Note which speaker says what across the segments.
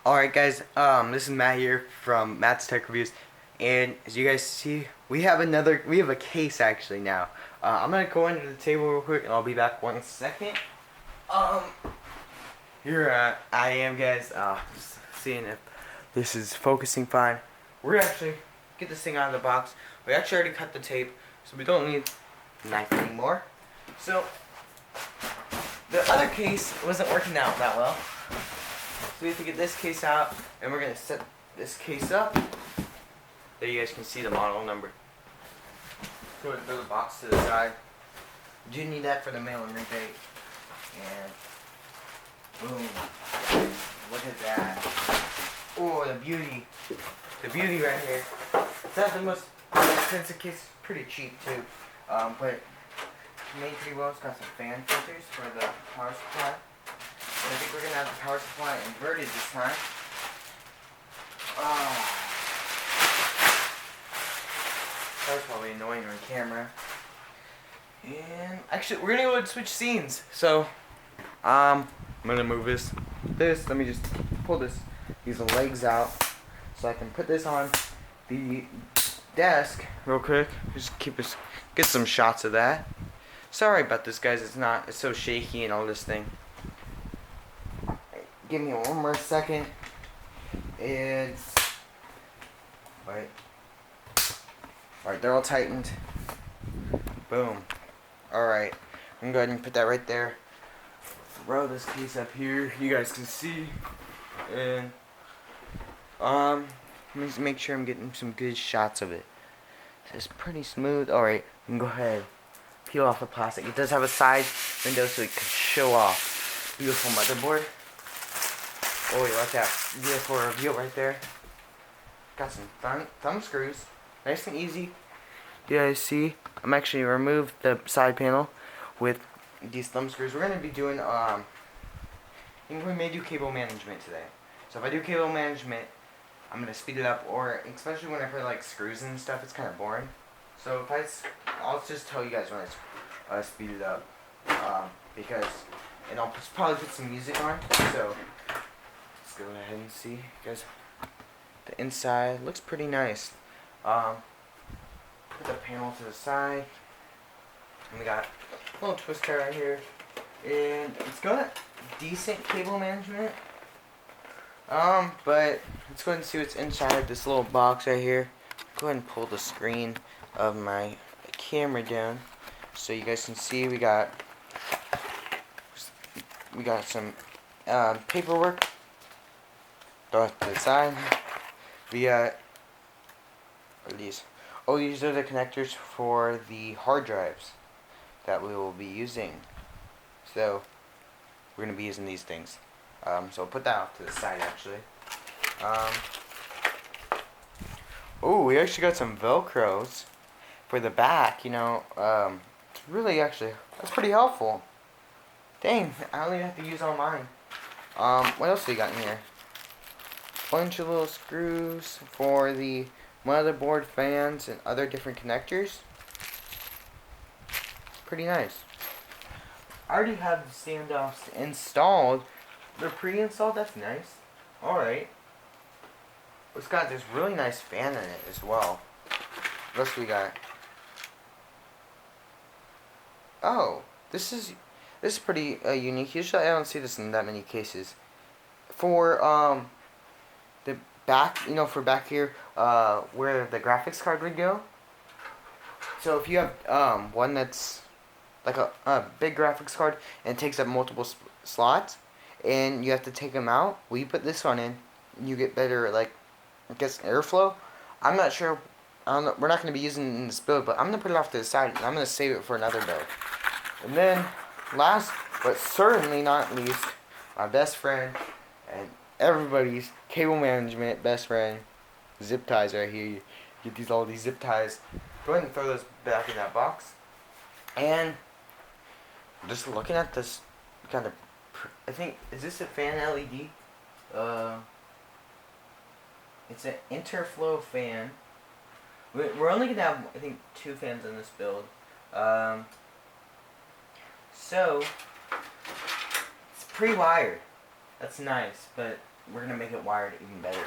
Speaker 1: Alright guys, this is Matt here from Matt's Tech Reviews, and as you guys see, we have a case actually now. I'm gonna go into the table real quick and I'll be back 1 second. Um, here I am guys, just seeing if this is focusing fine. We're actually, get this thing out of the box. We actually already cut the tape, so we don't need a knife anymore. So, the other case wasn't working out that well. So we have to get this case out, and we're going to set this case up. There you guys can see the model number. Throw the box to the side. You do need that for the mail and rebate. And boom. Look at that. Oh, the beauty. The beauty right here. It's not the most expensive case. It's pretty cheap too. But made pretty well. It's got some fan filters for the power supply. I think we're going to have the power supply inverted this time. That was probably annoying on camera. And actually, we're going to go and switch scenes. So, I'm going to move let me just pull these legs out so I can put this on the desk real quick. Just get some shots of that. Sorry about this, guys. It's so shaky and all this thing. Give me one more second. Alright, they're all tightened. Boom. Alright, I'm gonna go ahead and put that right there. Throw this case up here. You guys can see. And let me just make sure I'm getting some good shots of it. It's pretty smooth. Alright, you can go ahead. Peel off the plastic. It does have a side window so it can show off. Beautiful motherboard. Oh, you like that beautiful reveal right there. Got some thumb screws. Nice and easy. You guys see? I'm actually removed the side panel with these thumb screws. We're going to be doing, I think we may do cable management today. So if I do cable management, I'm going to speed it up, or especially when I put like screws and stuff, it's kind of boring. So I'll just tell you guys when I speed it up. And I'll probably put some music on. So let's go ahead and see, guys. The inside looks pretty nice. Put the panel to the side, and we got a little twister right here, and it's got decent cable management. But let's go ahead and see what's inside this little box right here. Go ahead and pull the screen of my camera down so you guys can see. We got some paperwork. Throw it to the side. We got, what are these? Oh, these are the connectors for the hard drives that we will be using. So, we're going to be using these things. So I'll put that off to the side actually. Oh, we actually got some Velcros for the back, you know. It's really that's pretty helpful. Dang, I only have to use all mine. What else do we got in here? Bunch of little screws for the motherboard, fans, and other different connectors. Pretty nice. I already have the standoffs installed. They're pre-installed. That's nice. Alright. It's got this really nice fan in it as well. What else we got? Oh, this is pretty unique. Usually I don't see this in that many cases. For the back, you know, for back here, where the graphics card would go. So if you have one that's like a big graphics card and it takes up multiple slots, and you have to take them out, well, you put this one in, and you get better, like, I guess, airflow. I'm not sure. I don't know, we're not going to be using it in this build, but I'm going to put it off to the side, and I'm going to save it for another build. And then, last but certainly not least, my best friend and everybody's cable management best friend, zip ties right here. You get all these zip ties. Go ahead and throw those back in that box. And just looking at this kind of, I think, is this a fan LED? It's an interflow fan. We're only gonna have, I think, 2 fans in this build. So it's pre-wired. That's nice, but we're gonna make it wired even better.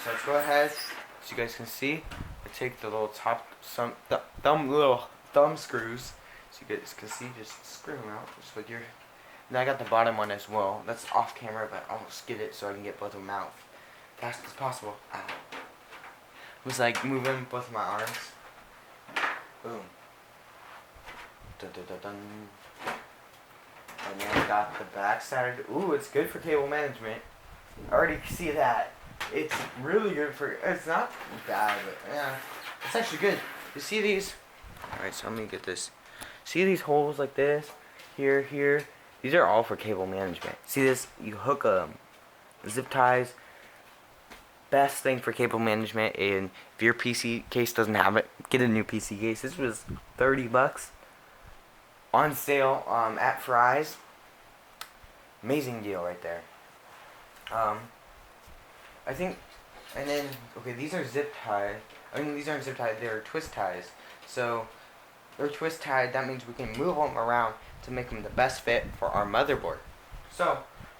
Speaker 1: So let's go ahead, so you guys can see. I take the little little thumb screws, so you guys can see. Just screw them out, just with your. And I got the bottom one as well. That's off camera, but I'll just get it so I can get both of them out fast as possible. Ow. It was like moving both of my arms. Boom. Dun, dun, dun, dun. And then I got the back side. Ooh, it's good for cable management. I already see that. It's really good for. It's not bad, but yeah, it's actually good. You see these? All right, so let me get this. See these holes like this? Here. These are all for cable management. See this? You hook zip ties. Best thing for cable management. And if your PC case doesn't have it, get a new PC case. This was $30 on sale at Fry's. Amazing deal right there. I think, and then okay, these are zip tied. I mean, these aren't zip tied; they're twist ties. So they're twist tied. That means we can move them around to make them the best fit for our motherboard. So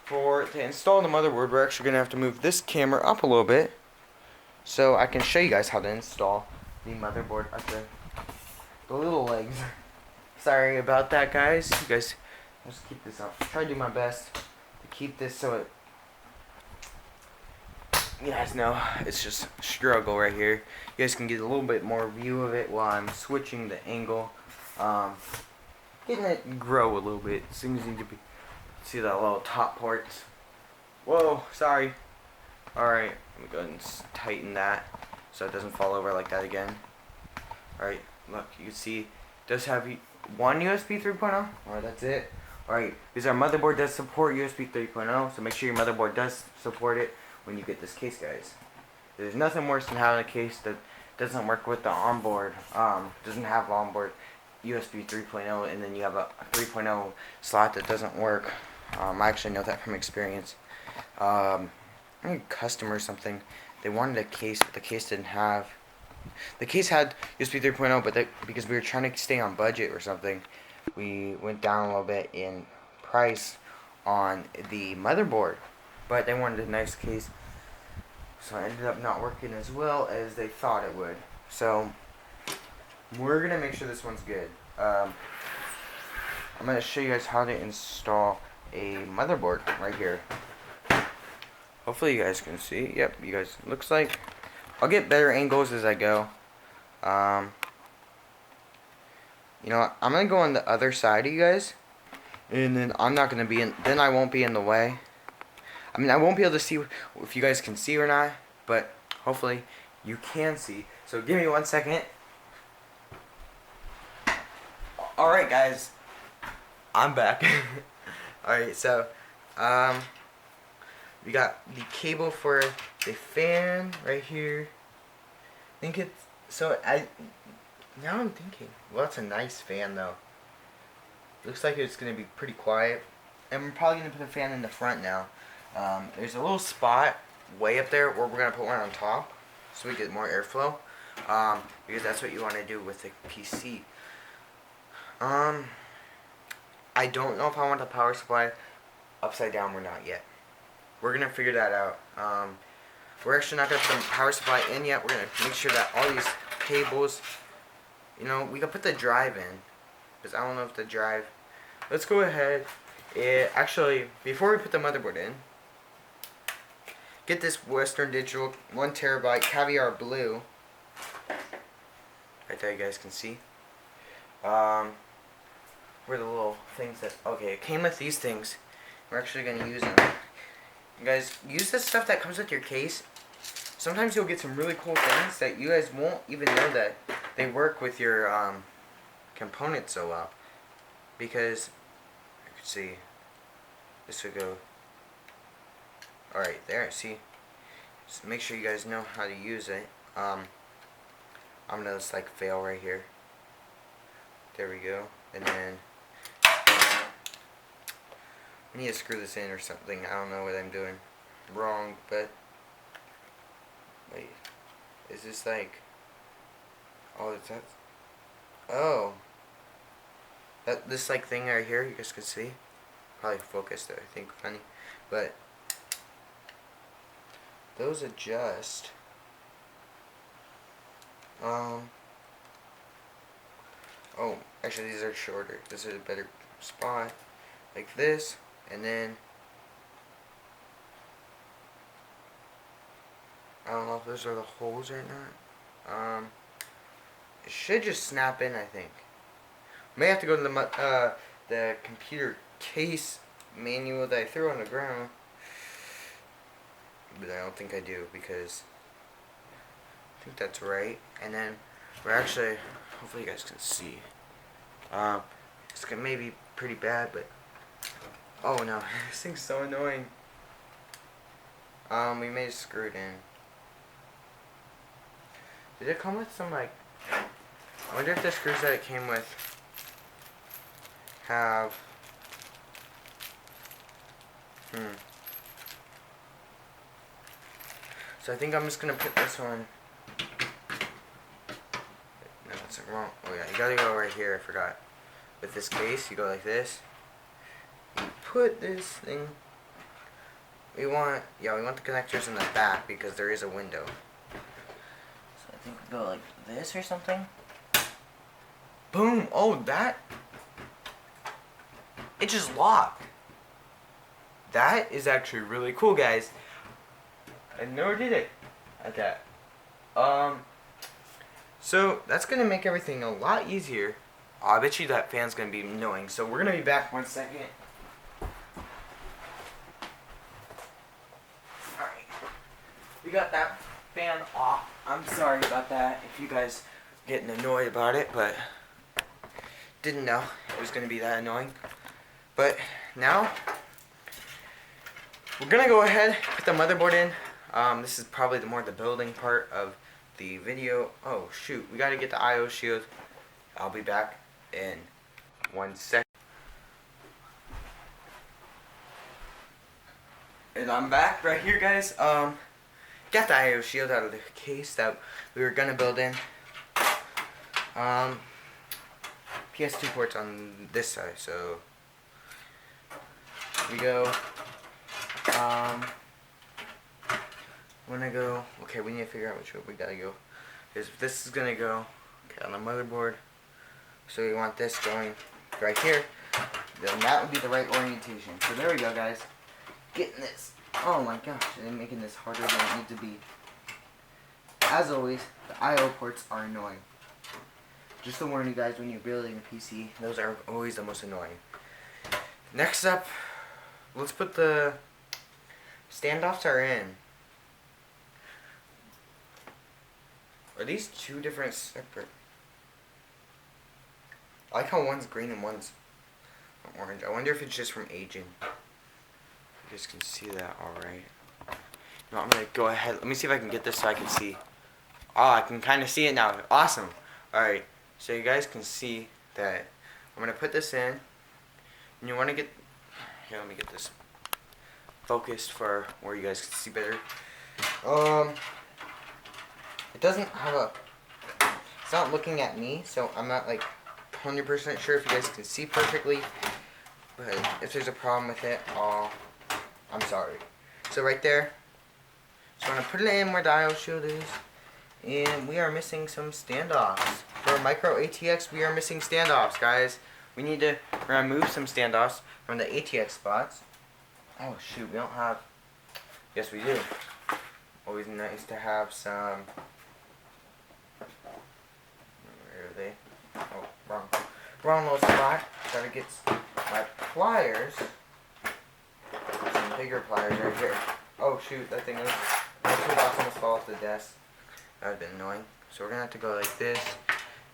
Speaker 1: to install the motherboard, we're actually gonna have to move this camera up a little bit, so I can show you guys how to install the motherboard at the little legs. Sorry about that, guys. You guys, let's keep this up. Try to do my best to keep this so it. You guys know it's just a struggle right here. You guys can get a little bit more view of it while I'm switching the angle, getting it grow a little bit. Seems need to be. See that little top port. Whoa, sorry. All right, let me go ahead and tighten that so it doesn't fall over like that again. All right, look, you can see it does have one USB 3.0. All right, that's it. All right, because our motherboard does support USB 3.0, so make sure your motherboard does support it when you get this case, guys. There's nothing worse than having a case that doesn't work with the onboard, doesn't have onboard USB 3.0, and then you have a 3.0 slot that doesn't work. I actually know that from experience. I think a customer or something, they wanted a case, but the case didn't have. The case had USB 3.0, but because we were trying to stay on budget or something, we went down a little bit in price on the motherboard. But they wanted a nice case, so it ended up not working as well as they thought it would. So we're gonna make sure this one's good. I'm gonna show you guys how to install a motherboard right here. Hopefully you guys can see. Yep, you guys. Looks like I'll get better angles as I go. You know what? I'm gonna go on the other side of you guys, and then I'm not gonna be in. Then I won't be in the way. I mean, I won't be able to see if you guys can see or not, but hopefully you can see. So give me 1 second. Alright, guys. I'm back. Alright, so, we got the cable for the fan right here. I think it's, now I'm thinking, well, it's a nice fan though. Looks like it's going to be pretty quiet. And we're probably going to put a fan in the front now. There's a little spot way up there where we're going to put one on top so we get more airflow, because that's what you want to do with the PC. I don't know if I want the power supply upside down or not yet. We're going to figure that out. We're actually not going to put the power supply in yet. We're going to make sure that all these cables, you know, we can put the drive in, because I don't know if the drive. Let's go ahead. Actually, before we put the motherboard in, get this Western Digital 1 terabyte Caviar Blue. Right there, you guys can see. Where the little things that, okay, it came with these things. We're actually going to use them. You guys, use this stuff that comes with your case. Sometimes you'll get some really cool things that you guys won't even know that they work with your components so well. Because, you can see, this would go, alright, there, see. Just make sure you guys know how to use it. I'm going to just like fail right here. There we go. And then I need to screw this in or something. I don't know what I'm doing wrong, but wait, is this like, oh, is that, oh, this like thing right here, you guys can see, probably focused there, I think, funny, but those adjust. Oh, actually these are shorter. This is a better spot. Like this, and then I don't know if those are the holes or not. It should just snap in, I think. May have to go to the computer case manual that I threw on the ground, but I don't think I do, because I think that's right. And then we're actually, hopefully you guys can see. It's gonna maybe pretty bad, but oh no, this thing's so annoying. We may have screwed in. Did it come with some, like, I wonder if the screws that it came with have, So I think I'm just gonna put this one, no, that's wrong, oh yeah, you gotta go right here, I forgot. With this case, you go like this, you put this thing, we want the connectors in the back because there is a window. So I think we go like this or something. Boom! Oh, that, it just locked. That is actually really cool, guys. I never did it like that. So that's gonna make everything a lot easier. Oh, I bet you that fan's gonna be annoying. So we're gonna be back 1 second. Alright. We got that fan off. I'm sorry about that if you guys are getting annoyed about it, but didn't know it was gonna be that annoying. But now we're gonna go ahead, put the motherboard in. This is probably the building part of the video. Oh shoot, we gotta get the IO shield. I'll be back in 1 second. And I'm back right here, guys. Got the IO shield out of the case that we were gonna build in. PS2 ports on this side, so we go. When I go, okay, we need to figure out which way we gotta go. Because this is gonna go, okay, on the motherboard. So we want this going right here. Then that would be the right orientation. So there we go, guys. Getting this. Oh my gosh, and making this harder than it needs to be. As always, the I/O ports are annoying. Just to warn you guys, when you're building a PC, those are always the most annoying. Next up, let's put the standoffs are in. Are these two different separate? I like how one's green and one's orange. I wonder if it's just from aging. You guys can see that alright. No, I'm gonna go ahead. Let me see if I can get this so I can see. Oh, I can kind of see it now. Awesome. Alright, so you guys can see that I'm gonna put this in. And you want to get, here, let me get this focused for where you guys can see better. It doesn't have a, it's not looking at me, so I'm not like 100% sure if you guys can see perfectly, but if there's a problem with it, I'm sorry. So right there, just want to put it in where the IO shield is, and we are missing some standoffs. For micro ATX, we are missing standoffs, guys. We need to remove some standoffs from the ATX spots. Oh shoot, we don't have, yes we do. Always nice to have some, where are they? Oh, wrong little spot. Gotta get my pliers, some bigger pliers right here. Oh shoot, that thing is, my toolbox almost fall off the desk. That would have been annoying. So we're gonna have to go like this.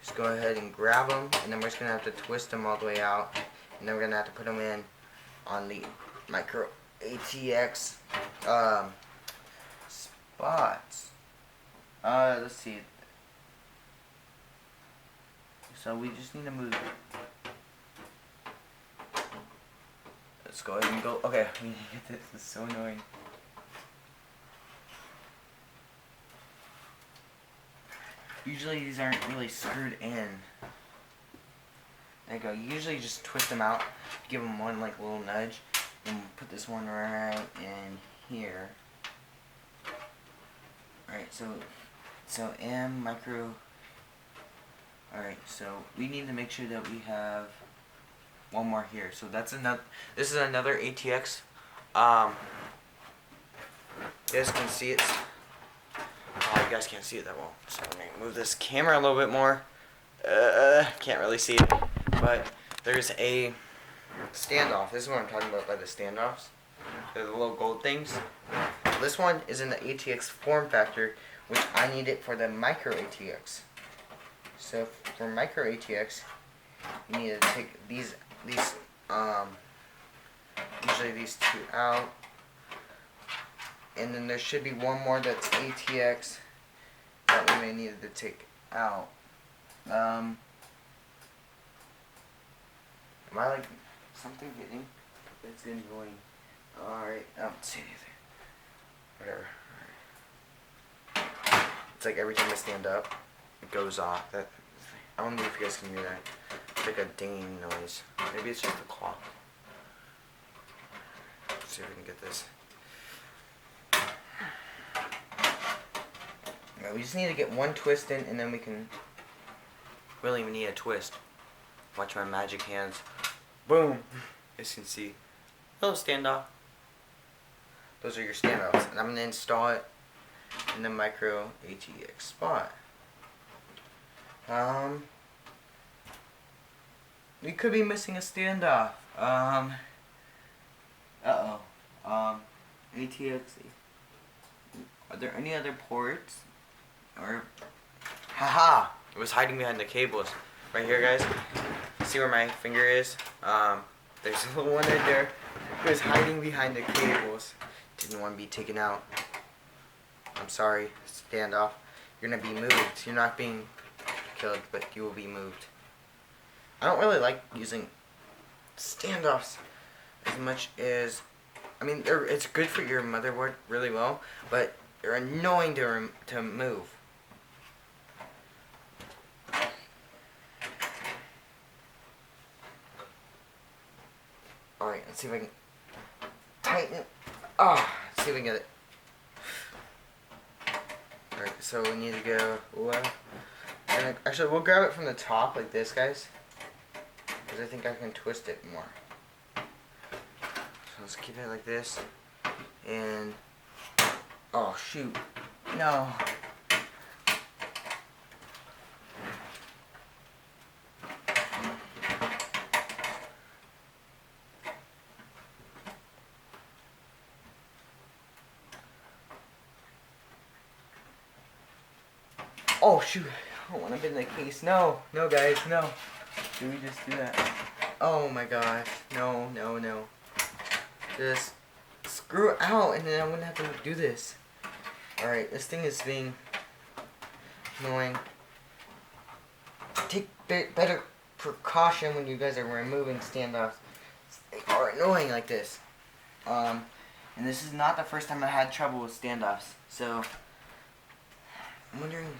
Speaker 1: Just go ahead and grab them, and then we're just gonna have to twist them all the way out, and then we're gonna have to put them in on the micro ATX spots. Let's see. So we just need to move. Let's go ahead and go. Okay, we need to get this. This is so annoying. Usually these aren't really screwed in. There you go. You usually just twist them out, give them one like little nudge, and put this one right in here. Alright, so M micro. Alright, so we need to make sure that we have one more here. So that's another. This is another ATX. You guys can see it. Oh, you guys can't see it that well. So let me move this camera a little bit more. Can't really see it, but there's a standoff. This is what I'm talking about by the standoffs. They're the little gold things. This one is in the ATX form factor, which I need it for the micro ATX. So for micro ATX, you need to take these usually these two out, and then there should be one more that's ATX that we may need to take out. Am I like something hitting? It's annoying. Alright, I don't see anything. Whatever. Alright. It's like every time I stand up, it goes off. That I don't know if you guys can hear that. It's like a dinging noise. Maybe it's just the clock. Let's see if we can get this. Yeah, we just need to get one twist in, and then we can. We don't even need a twist. Watch my magic hands. Boom! As you can see. Little standoff. Those are your standoffs. And I'm going to install it in the micro ATX spot. We could be missing a standoff. ATX. Are there any other ports? Or haha! It was hiding behind the cables. Right here, guys. See where my finger is? There's a little one right there. It was hiding behind the cables. Didn't want to be taken out. I'm sorry. Standoff. You're gonna be moved. You're not being killed, but you will be moved. I don't really like using standoffs as much as, I mean, it's good for your motherboard really well, but they're annoying to move. Alright, let's see if I can tighten it. Oh, let's see if we can get it. Alright, so we need to go left. And actually, we'll grab it from the top like this, guys. Because I think I can twist it more. So let's keep it like this. And, oh shoot. No. Oh shoot, I don't want to bend the case. No, no guys, no. Did we just do that? Oh my gosh, no, no, no. Just screw out and then I wouldn't have to do this. Alright, this thing is being annoying. Take better precaution when you guys are removing standoffs. They are annoying like this. And this is not the first time I had trouble with standoffs. So, I'm wondering,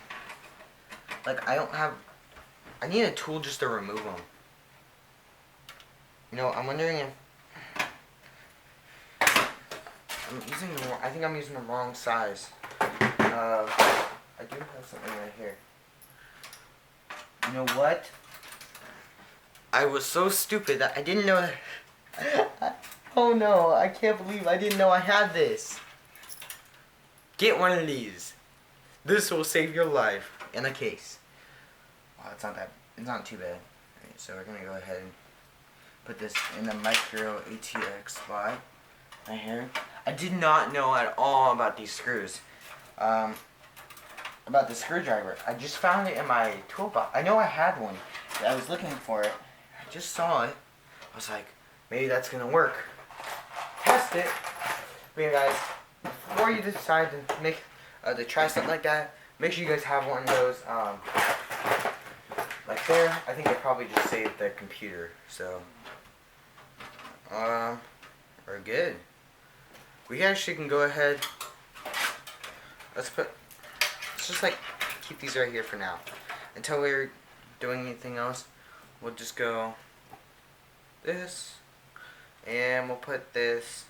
Speaker 1: like, I need a tool just to remove them. You know, I'm wondering if I think I'm using the wrong size. I do have something right here. You know what? I was so stupid that I didn't know that. Oh no, I can't believe I didn't know I had this. Get one of these. This will save your life in a case. Wow, it's not too bad. Alright, so we're gonna go ahead and put this in the micro ATX spot right here. I did not know at all about these screws. About the screwdriver. I just found it in my toolbox. I know I had one. I was looking for it. I just saw it. I was like, maybe that's gonna work. Test it. But yeah, guys, before you decide to try something like that, make sure you guys have one of those. Like there, I think I probably just saved the computer. So, we're good. We actually can go ahead. Let's just like keep these right here for now. Until we're doing anything else, we'll just go this, and we'll put this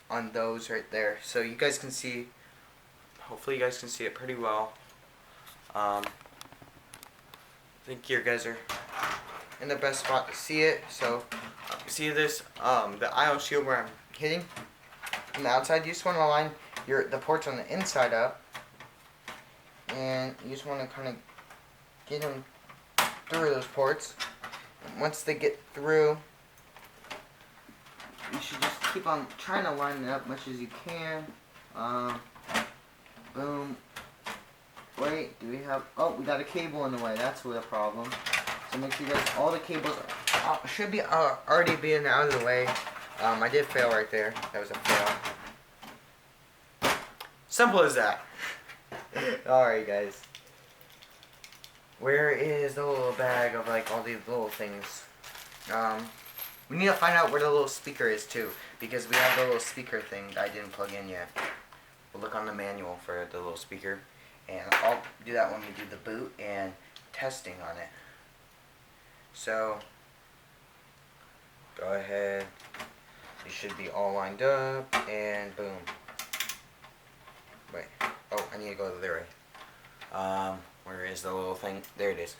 Speaker 1: on those right there, so you guys can see hopefully you guys can see it pretty well. I think you guys are in the best spot to see it. So see this, the IO shield where I'm hitting on the outside. You just want to line the ports on the inside up, and you just want to kind of get them through those ports. And once they get through, you should just keep on trying to line it up much as you can. Boom. Wait, do we have... Oh, we got a cable in the way. That's the problem. So make sure you guys... All the cables should be already being out of the way. I did fail right there. That was a fail. Simple as that. Alright, guys. Where is the little bag of, like, all these little things? We need to find out where the little speaker is, too. Because we have the little speaker thing that I didn't plug in yet. We'll look on the manual for the little speaker. And I'll do that when we do the boot and testing on it. So, go ahead. It should be all lined up. And boom. Wait. Oh, I need to go the other way. Where is the little thing? There it is.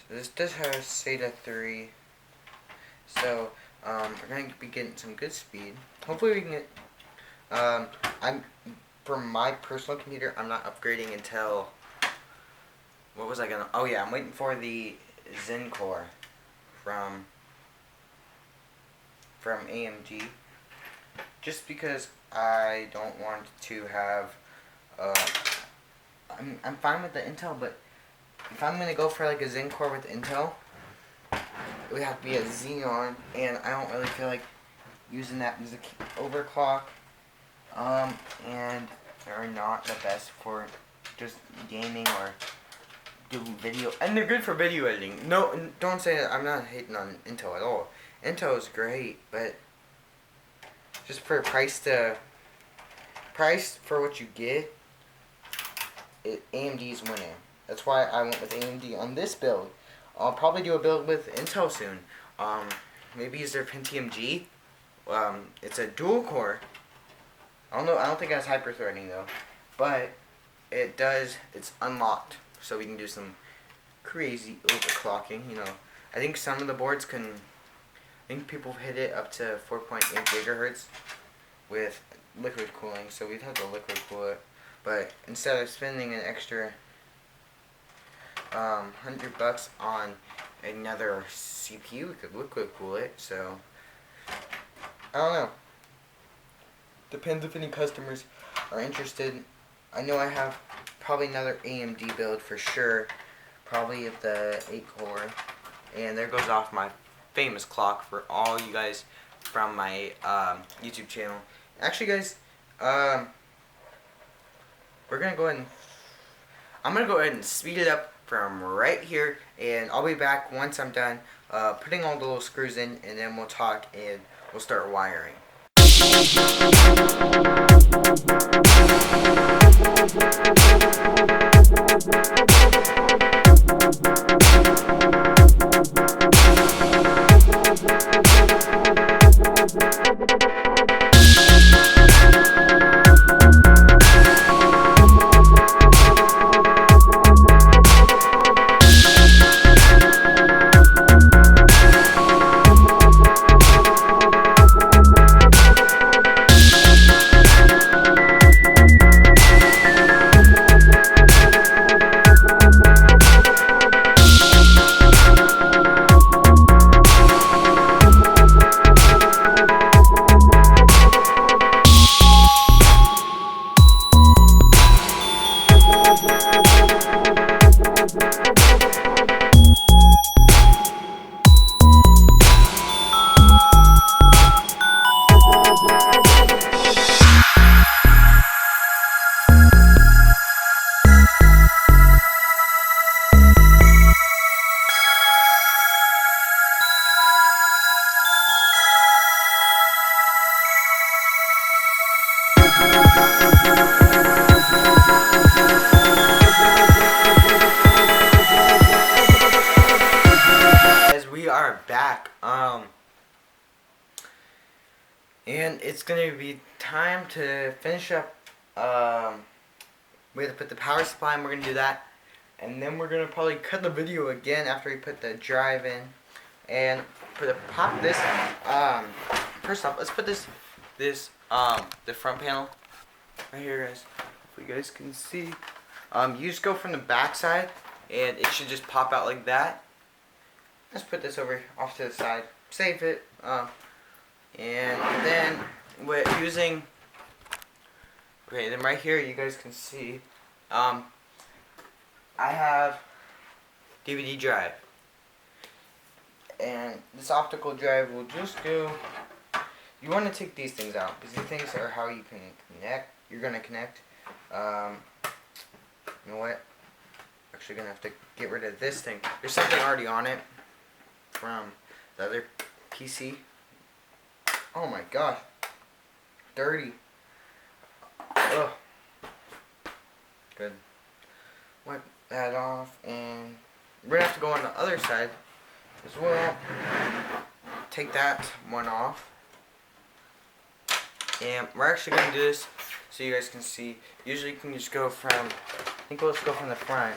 Speaker 1: So this does have SATA 3. So, we're going to be getting some good speed. Hopefully we can get, for my personal computer, I'm not upgrading until, what was I going to, oh yeah, I'm waiting for the Zen core from AMD, just because I don't want to have, I'm fine with the Intel, but if I'm going to go for like a Zen core with Intel, it would have to be a Xeon, and I don't really feel like using that as a overclock, and they're not the best for just gaming or doing video, and they're good for video editing. No, don't say that. I'm not hating on Intel at all. Intel is great, but just for price for what you get, AMD's winning. That's why I went with AMD on this build. I'll probably do a build with Intel soon. Maybe use their Pentium G. It's a dual core. I don't know. I don't think it has hyper-threading though, but it does. It's unlocked, so we can do some crazy overclocking. You know, I think some of the boards can. I think people hit it up to 4.8 gigahertz with liquid cooling, so we'd have to liquid cool it. But instead of spending an extra $100 on another CPU, we could liquid cool it. So I don't know. Depends if any customers are interested. I know I have probably another AMD build for sure. Probably at the 8 core. And there goes off my famous clock for all you guys from my YouTube channel. Actually, guys, we're gonna go ahead and I'm gonna go ahead and speed it up from right here, and I'll be back once I'm done putting all the little screws in, and then we'll talk and we'll start wiring. Back. And it's gonna be time to finish up. We have to put the power supply and we're gonna do that. And then we're gonna probably cut the video again after we put the drive in. And for the pop this, first off, let's put the front panel right here, guys. If you guys can see, you just go from the back side, and it should just pop out like that. Let's put this over off to the side, save it, and then we're using. Okay, then right here, you guys can see, I have DVD drive. And this optical drive will just go. You want to take these things out because these things are how you can connect. You're gonna connect. You know what? Actually, gonna have to get rid of this thing. There's something already on it from the other PC. Oh my gosh, dirty. Ugh. Good. Wipe that off, and we're gonna have to go on the other side as well. Take that one off, and we're actually gonna do this so you guys can see. Usually you can just go from, I think let's go from the front.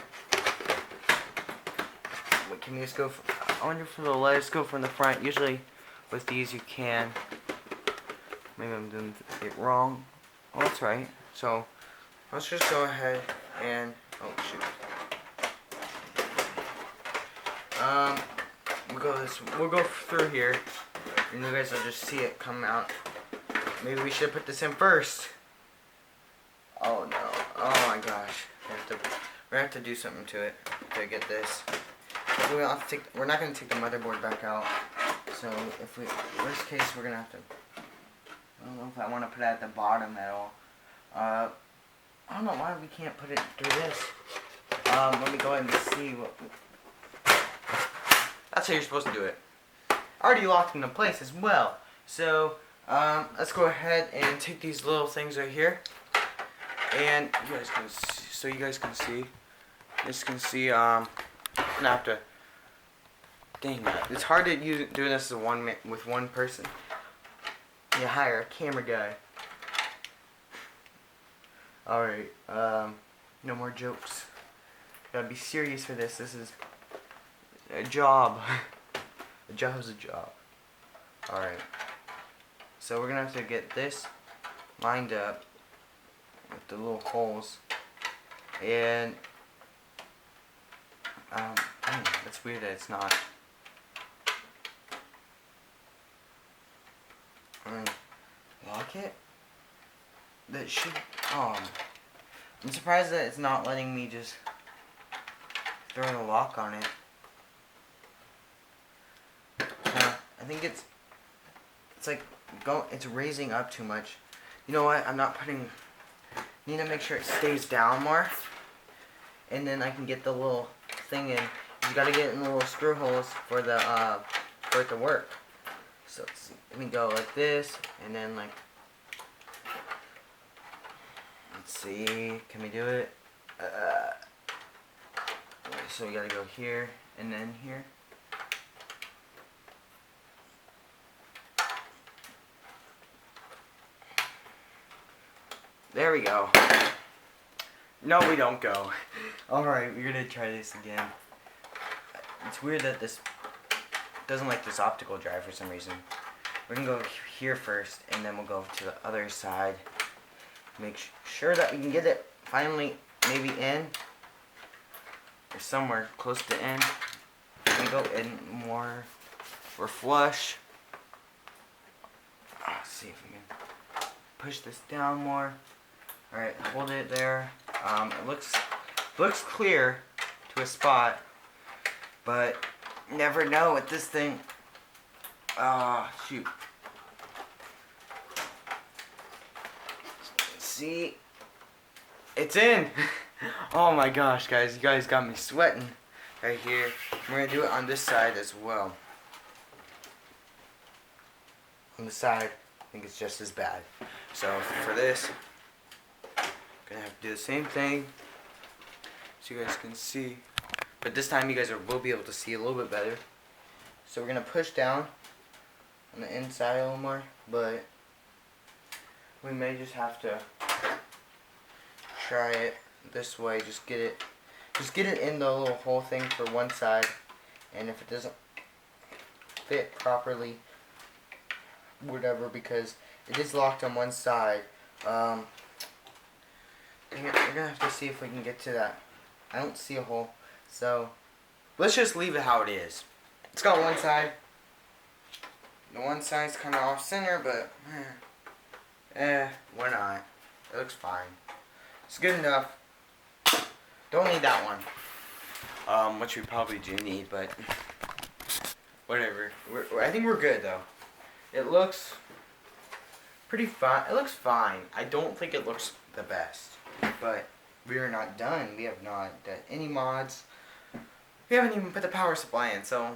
Speaker 1: Wait, can we just go from, I wonder if let's go from the front. Usually with these you can. Maybe I'm doing it wrong. Oh, that's right. So let's just go ahead and, oh shoot. We'll go through here, and you guys will just see it come out. Maybe we should put this in first. Oh no! Oh my gosh! We're gonna have to do something to it to get this. We're not gonna take the motherboard back out. So if we, worst case, we're gonna have to. I don't know if I want to put it at the bottom at all. I don't know why we can't put it through this. Let me go ahead and see what. That's how you're supposed to do it. Already locked into place as well. So let's go ahead and take these little things right here, and you guys can see, so you guys can see. Just can see. I'm gonna have to. Dang it! It's hard to doing this as with one person. You hire a camera guy. All right. No more jokes. Gotta be serious for this. This is a job. A job is a job. Alright. So we're gonna have to get this lined up with the little holes. And that's weird that it's not. Lock it? That should I'm surprised that it's not letting me just throw a lock on it. I think it's like it's raising up too much. You know what? I'm not putting. Need to make sure it stays down more, and then I can get the little thing in. You got to get in the little screw holes for the for it to work. So let me go like this, and then like. Let's see. Can we do it? So we got to go here and then here. There we go. No, we don't go. Alright, we're gonna try this again. It's weird that this doesn't like this optical drive for some reason. We're gonna go here first, and then we'll go to the other side. Make sure that we can get it finally maybe in. Or somewhere close to in. We go in more. We're flush. Let's see if we can push this down more. Alright, hold it there. It looks clear to a spot, but never know with this thing. Shoot. See? It's in! Oh my gosh, guys. You guys got me sweating right here. We're going to do it on this side as well. On the side, I think it's just as bad. So, for this, I'm going to have to do the same thing so you guys can see. But this time you guys will be able to see a little bit better. So we're going to push down on the inside a little more, but we may just have to try it this way. Just get it in the little hole thing for one side, and if it doesn't fit properly, whatever, because it is locked on one side. We're gonna have to see if we can get to that. I don't see a hole, so let's just leave it how it is. It's got one side. The one side's kind of off center, but why not? It looks fine. It's good enough. Don't need that one. Which we probably do need, but whatever. I think we're good though. It looks pretty fine. It looks fine. I don't think it looks the best, but we are not done. We have not done any mods. We haven't even put the power supply in, so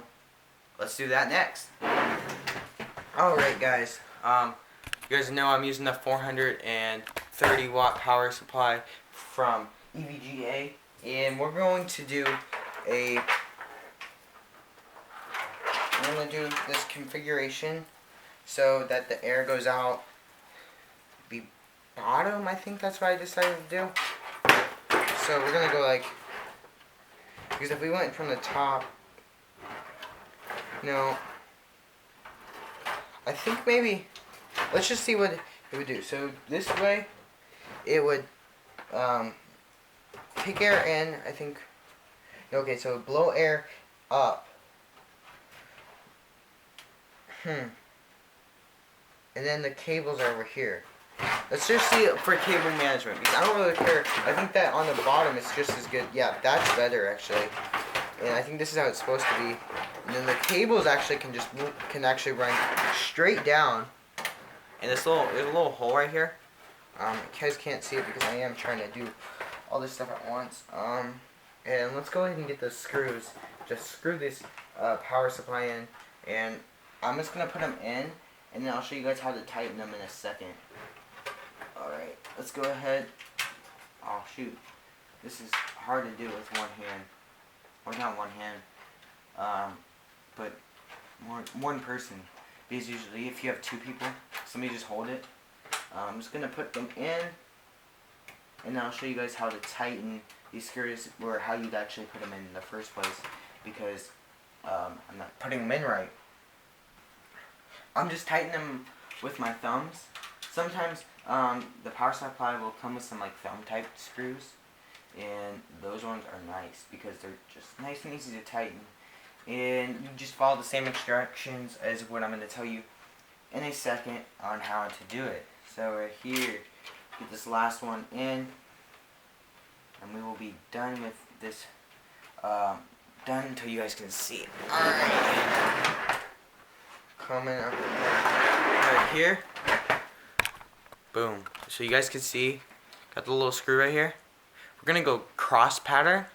Speaker 1: let's do that next. Alright guys, you guys know I'm using the 430 watt power supply from EVGA, and we're going to do this configuration so that the air goes out the bottom. I think that's what I decided to do. So we're gonna go like, because if we went from the top, no, I think maybe, let's just see what it would do. So this way, it would take air in, I think. Okay, so blow air up. And then the cables are over here. Let's just see it for cable management, because I don't really care. I think that on the bottom it's just as good. Yeah, that's better actually. And I think this is how it's supposed to be. And then the cables actually can actually run straight down. And there's a little hole right here. You guys can't see it because I am trying to do all this stuff at once. And let's go ahead and get the screws. Just screw this power supply in, and I'm just gonna put them in, and then I'll show you guys how to tighten them in a second. Alright, let's go ahead. Oh shoot, this is hard to do with one hand. Or not one hand, but one person. Because usually if you have two people, somebody just hold it. I'm just going to put them in, and then I'll show you guys how to tighten these screws, or how you'd actually put them in the first place, because I'm not putting them in right. I'm just tightening them with my thumbs. Sometimes the power supply will come with some like thumb type screws, and those ones are nice because they're just nice and easy to tighten. And you just follow the same instructions as what I'm going to tell you in a second on how to do it. So right here, get this last one in, and we will be done with this, done until you guys can see it. Alright, coming up right here, boom. So you guys can see, got the little screw right here. We're going to go cross pattern,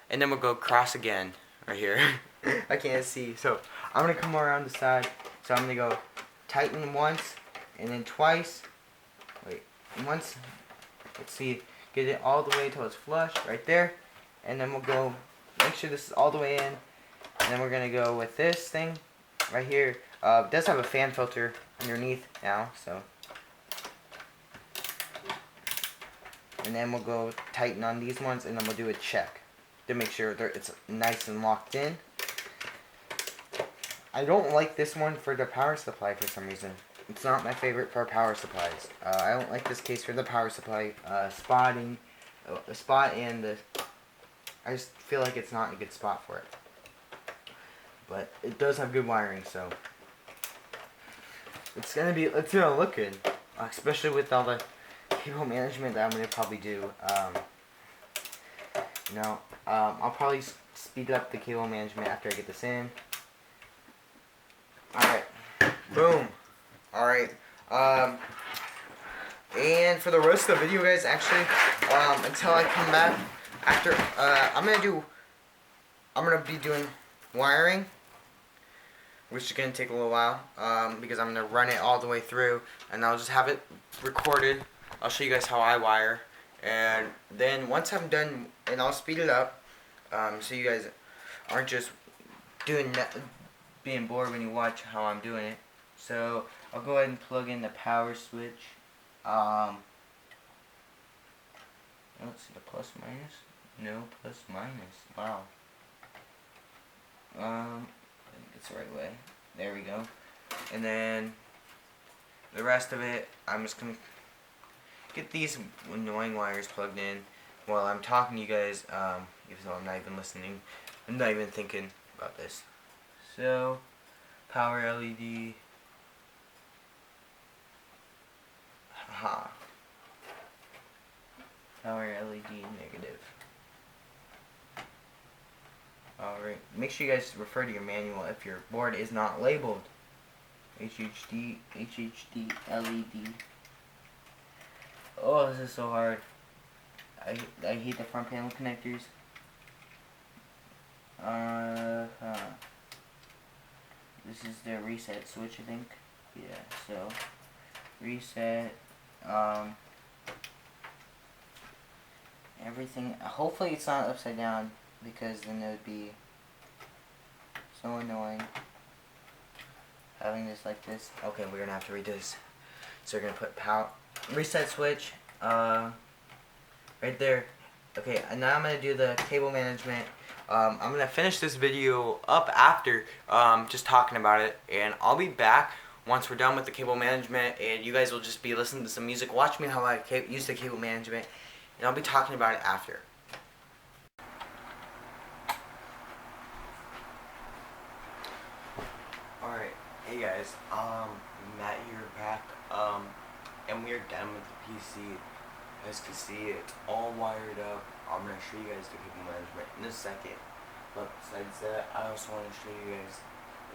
Speaker 1: and then we'll go cross again right here. I can't see, so I'm going to come around the side. So I'm going to go tighten once, and then twice. Wait, once. Let's see, get it all the way till it's flush right there. And then we'll go, make sure this is all the way in. And then we're going to go with this thing right here. It does have a fan filter underneath now, so. And then we'll go tighten on these ones, and then we'll do a check to make sure it's nice and locked in. I don't like this one for the power supply for some reason. It's not my favorite for power supplies. I don't like this case for the power supply spotting, the spot, and the. I just feel like it's not a good spot for it. But it does have good wiring, so it's gonna look good, especially with all the cable management that I'm gonna probably do. I'll probably speed up the cable management after I get this in. Alright, boom. Alright, and for the rest of the video, guys, actually, until I come back after, I'm gonna be doing wiring, which is gonna take a little while, because I'm gonna run it all the way through, and I'll just have it recorded. I'll show you guys how I wire, and then once I'm done, and I'll speed it up, so you guys aren't just being bored when you watch how I'm doing it. So I'll go ahead and plug in the power switch
Speaker 2: Let's see the plus minus. No plus minus. Wow. I think it's the right way. There we go. And then the rest of it, I'm just gonna get these annoying wires plugged in while I'm talking to you guys. Even though I'm not even listening, I'm not even thinking about this. So, power LED. Haha. Power LED negative. Alright, make sure you guys refer to your manual if your board is not labeled. HHD LED. Oh, this is so hard. I hate the front panel connectors. This is the reset switch, I think. Yeah, so reset. Everything. Hopefully it's not upside down, because then it would be so annoying having this like this. Okay, we're gonna have to redo this. So we're gonna put power reset switch right there. Okay, and now I'm gonna do the cable management.
Speaker 1: I'm gonna finish this video up after just talking about it, and I'll be back once we're done with the cable management, and you guys will just be listening to some music. Watch me how I use the cable management, and I'll be talking about it after. Alright, hey guys, Matt here back, and we're done with the PC. As you can see, it's all wired up. I'm going to show you guys the cable management in a second. But besides that, I also want to show you guys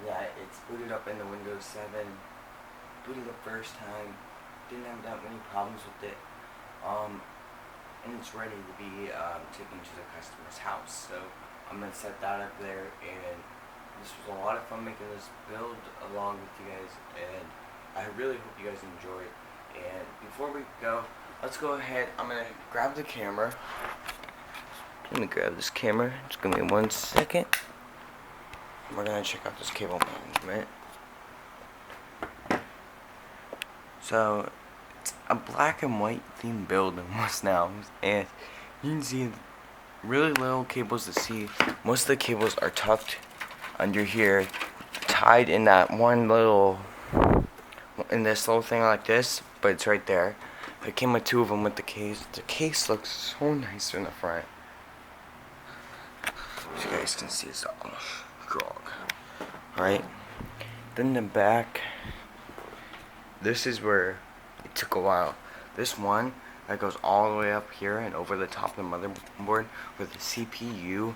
Speaker 1: that it's booted up in the Windows 7. Booted the first time. Didn't have that many problems with it. And it's ready to be taken to the customer's house. So I'm going to set that up there. And this was a lot of fun making this build along with you guys. And I really hope you guys enjoy it. And before we go, let's go ahead. I'm going to grab the camera. Let me grab this camera. Just give me 1 second. We're going to check out this cable management. So, it's a black and white theme build almost now. And you can see really little cables to see. Most of the cables are tucked under here, tied in that one little, in this little thing like this, but it's right there. I came with 2 of them with the case. The case looks so nice in the front. As you guys can see, it's all strong. Right? Then the back. This is where it took a while. This one that goes all the way up here and over the top of the motherboard with the CPU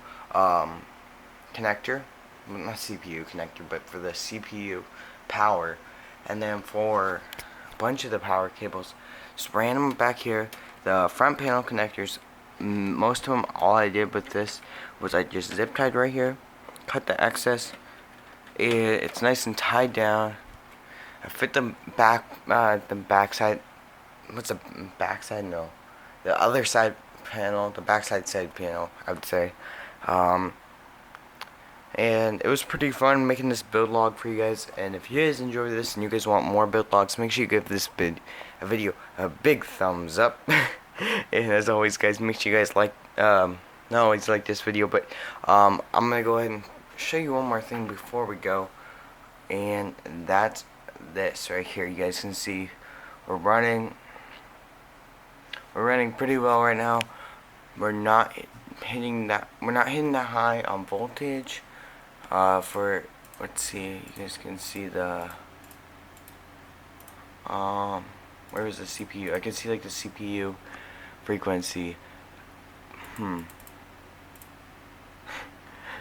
Speaker 1: connector. Well, not CPU connector, but for the CPU power. And then for a bunch of the power cables, just ran them back here. The front panel connectors, most of them, all I did with this was I just zip tied right here, cut the excess. It's nice and tied down. I fit the back side. What's the back side? No, the other side panel, the backside side panel, I would say. And it was pretty fun making this build log for you guys. And if you guys enjoy this and you guys want more build logs, make sure you give this video a big thumbs up. And as always, guys, make sure you guys like, not always like this video, but I'm gonna go ahead and show you one more thing before we go. And that's this right here. You guys can see we're running pretty well right now. We're not hitting that high on voltage. For, let's see, you guys can see the where is the CPU? I can see like the CPU frequency.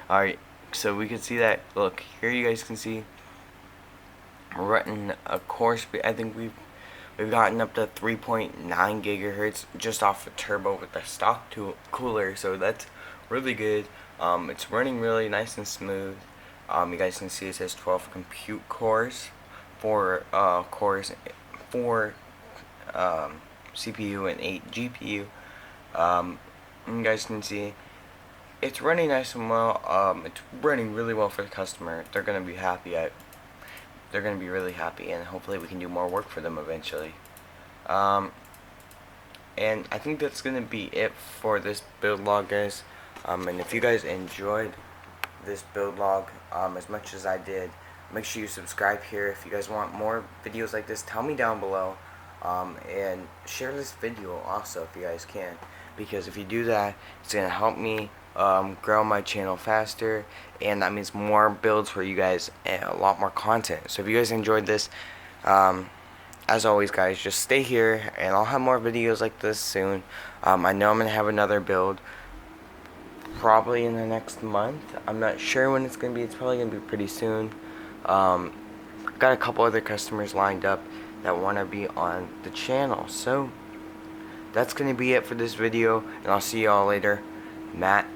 Speaker 1: Alright, so we can see that. Look here, you guys can see we're running a core speed. I think we've gotten up to 3.9 gigahertz just off the turbo with the stock cooler, so that's really good. It's running really nice and smooth. You guys can see it says 12 compute cores, 4 cores, 4 CPU and 8 GPU. You guys can see it's running nice and well. It's running really well for the customer. They're gonna be happy. They're gonna be really happy, and hopefully we can do more work for them eventually. And I think that's gonna be it for this build log, guys. And if you guys enjoyed this build log as much as I did, make sure you subscribe here. If you guys want more videos like this, tell me down below. And share this video also if you guys can, because if you do that, it's gonna help me grow my channel faster, and that means more builds for you guys and a lot more content. So if you guys enjoyed this, as always, guys, just stay here and I'll have more videos like this soon. I know I'm gonna have another build probably in the next month. I'm not sure when it's gonna be. It's probably gonna be pretty soon. Got a couple other customers lined up that want to be on the channel. So that's gonna be it for this video, and I'll see y'all later. Matt